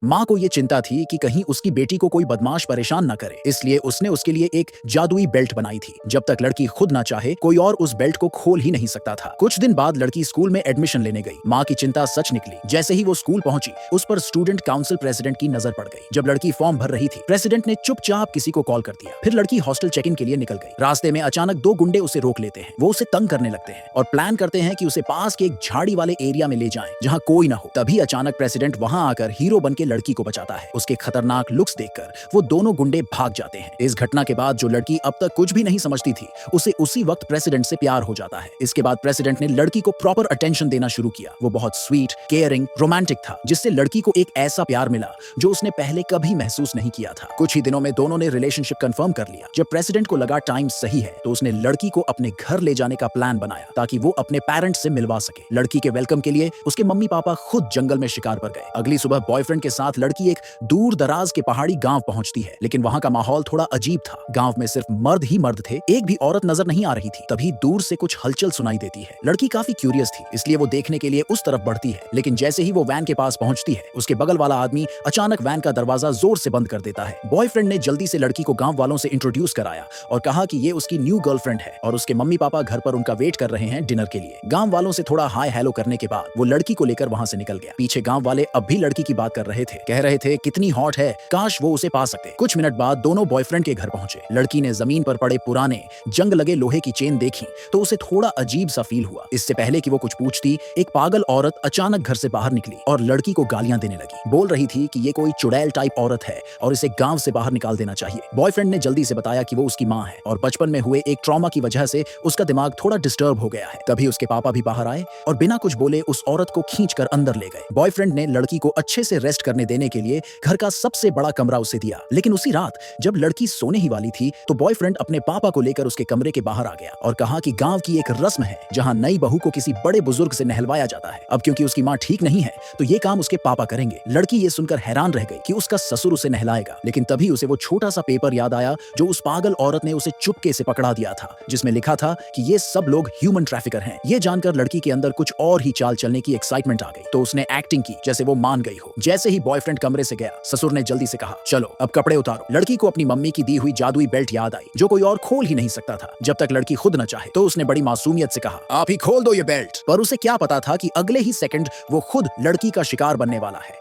माँ को ये चिंता थी कि कहीं उसकी बेटी को कोई बदमाश परेशान न करे, इसलिए उसने उसके लिए एक जादुई बेल्ट बनाई थी। जब तक लड़की खुद ना चाहे, कोई और उस बेल्ट को खोल ही नहीं सकता था। कुछ दिन बाद लड़की स्कूल में एडमिशन लेने गई। माँ की चिंता सच निकली। जैसे ही वो स्कूल पहुंची, उस पर स्टूडेंट काउंसिल प्रेसिडेंट की नजर पड़ गई। जब लड़की फॉर्म भर रही थी, प्रेसिडेंट ने चुपचाप किसी को कॉल कर दिया। फिर लड़की हॉस्टल चेक इन के लिए निकल गई। रास्ते में अचानक दो गुंडे उसे रोक लेते हैं। वो उसे तंग करने लगते हैं और प्लान करते हैं कि उसे पास के एक झाड़ी वाले एरिया में ले जाएं, जहां कोई ना हो। तभी अचानक प्रेसिडेंट वहां आकर हीरो बन के लड़की को बचाता है। उसके खतरनाक लुक्स देखकर वो दोनों गुंडे भाग जाते हैं। इस घटना के बाद जो लड़की अब तक कुछ भी नहीं समझती थी, उसे उसी वक्त प्रेसिडेंट से प्यार हो जाता है। इसके बाद प्रेसिडेंट ने लड़की को प्रॉपर अटेंशन देना शुरू किया। वो बहुत स्वीट, केयरिंग, रोमांटिक था, जिससे लड़की को एक ऐसा प्यार मिला जो उसने पहले कभी महसूस नहीं किया था। कुछ ही दिनों में दोनों ने रिलेशनशिप कंफर्म कर लिया। जब प्रेसिडेंट को लगा टाइम सही है, तो उसने लड़की को अपने घर ले जाने का प्लान बनाया ताकि वो अपने पेरेंट्स से मिलवा सके। लड़की के वेलकम के लिए उसके मम्मी पापा खुद जंगल में शिकार पर गए। अगली सुबह बॉयफ्रेंड के साथ लड़की एक दूर दराज के पहाड़ी गांव पहुंचती है, लेकिन वहां का माहौल थोड़ा अजीब था। गांव में सिर्फ मर्द ही मर्द थे, एक भी औरत नजर नहीं आ रही थी। तभी दूर से कुछ हलचल सुनाई देती है। लड़की काफी क्यूरियस थी, इसलिए वो देखने के लिए उस तरफ बढ़ती है। लेकिन जैसे ही वो वैन के पास पहुंचती है, उसके बगल वाला आदमी अचानक वैन का दरवाजा जोर से बंद कर देता है। बॉयफ्रेंड ने जल्दी से लड़की को गांव वालों से इंट्रोड्यूस कराया और कहा कि ये उसकी न्यू गर्लफ्रेंड है और उसके मम्मी पापा घर पर उनका वेट कर रहे हैं डिनर के लिए। गांव वालों से थोड़ा हाय हेलो करने के बाद वो लड़की को लेकर वहां से निकल गया। पीछे गांव वाले अब भी लड़की की बात कर रहे थे, कह रहे थे कितनी हॉट है, काश वो उसे पा सकते। कुछ मिनट बाद दोनों बॉयफ्रेंड के घर पहुंचे। लड़की ने जमीन पर पड़े पुराने जंग लगे लोहे की चेन देखी तो उसे थोड़ा अजीब सा फील हुआ। इससे पहले कि वो कुछ पूछती, एक पागल औरत अचानक घर से बाहर निकली और लड़की को गालियां देने लगी। बोल रही थी कि ये कोई चुड़ैल टाइप औरत है और इसे गांव से बाहर निकाल देना चाहिए। बॉयफ्रेंड ने जल्दी से बताया कि वो उसकी माँ है और बचपन में हुए एक ट्रॉमा की वजह से उसका दिमाग थोड़ा डिस्टर्ब हो गया है। तभी उसके पापा भी बाहर आए और बिना कुछ बोले उस औरत को खींचकर अंदर ले गए। बॉयफ्रेंड ने लड़की को अच्छे से रेस्ट करने देने के लिए घर का सबसे बड़ा कमरा उसे दिया। लेकिन उसी रात जब लड़की सोने ही वाली थी, तो बॉयफ्रेंड अपने पापा को लेकर उसके कमरे के बाहर आ गया और कहा कि गांव की एक रस्म है जहां नई बहू को किसी बड़े बुजुर्ग से नहलवाया जाता है। अब क्योंकि उसकी माँ ठीक नहीं है, तो ये काम उसके पापा करेंगे। लड़की ये सुनकर हैरान रह गई कि उसका ससुर उसे नहलाएगा। लेकिन तभी उसे वो छोटा सा पेपर याद आया जो उस पागल औरत ने उसे चुपके से पकड़ा दिया था, जिसमें लिखा था कि ये सब लोग ह्यूमन ट्रैफिकर हैं। ये जानकर लड़की के अंदर कुछ और ही चाल चलने की एक्साइटमेंट आ गई, तो उसने एक्टिंग की जैसे वो मान गई हो। जैसे ही बॉयफ्रेंड कमरे से गया, ससुर ने जल्दी से कहा, चलो अब कपड़े उतारो। लड़की को अपनी मम्मी की दी हुई जादुई बेल्ट याद आई, जो कोई और खोल ही नहीं सकता था जब तक लड़की खुद न चाहे। तो उसने बड़ी मासूमियत से कहा, आप ही खोल दो ये बेल्ट। पर उसे क्या पता था कि अगले ही सेकंड वो खुद लड़की का शिकार बनने वाला है।